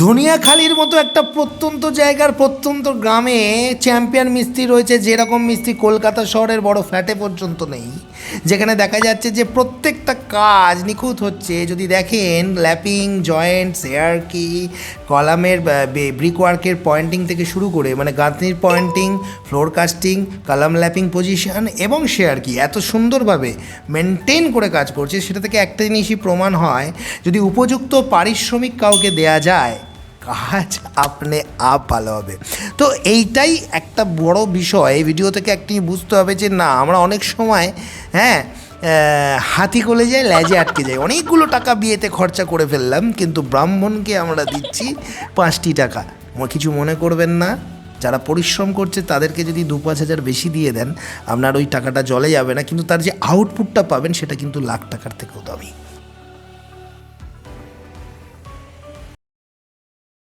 ধনিয়াখালির মতো একটা প্রত্যন্ত জায়গার প্রত্যন্ত গ্রামে চ্যাম্পিয়ন মিস্ত্রি রয়েছে, যেরকম মিস্ত্রি কলকাতা শহরের বড় ফ্ল্যাটে পর্যন্ত নেই, যেখানে দেখা যাচ্ছে যে প্রত্যেকটা কাজ নিখুঁত হচ্ছে। যদি দেখেন ল্যাপিং, জয়েন্টস, হেয়ারকি, কলামের ব্রিকওয়ার্কের পয়েন্টিং থেকে শুরু করে মানে গাঁথনির pointing, floor casting, column lapping position এবং শেয়ারকি এত সুন্দরভাবে মেনটেন করে কাজ করছে, সেটা থেকে একটা জিনিসই প্রমাণ হয়, যদি উপযুক্ত পারিশ্রমিক কাউকে দেয়া যায় কাজ আপনি আপ ভালো হবে। তো এইটাই একটা বড় বিষয়। এই ভিডিও থেকে একটি বুঝতে হবে যে না, আমরা অনেক সময় হাতি কোলে যাই, লেজে আটকে যাই। অনেকগুলো টাকা বিয়েতে খরচা করে ফেললাম, কিন্তু ব্রাহ্মণকে আমরা দিচ্ছি 5টি টাকা। কিছু মনে করবেন না, যারা পরিশ্রম করছে তাদেরকে যদি 2-5 হাজার বেশি দিয়ে দেন, আপনার ওই টাকাটা জলে যাবে না, কিন্তু তার যে আউটপুটটা পাবেন সেটা কিন্তু লাখ টাকার থেকেও দামি।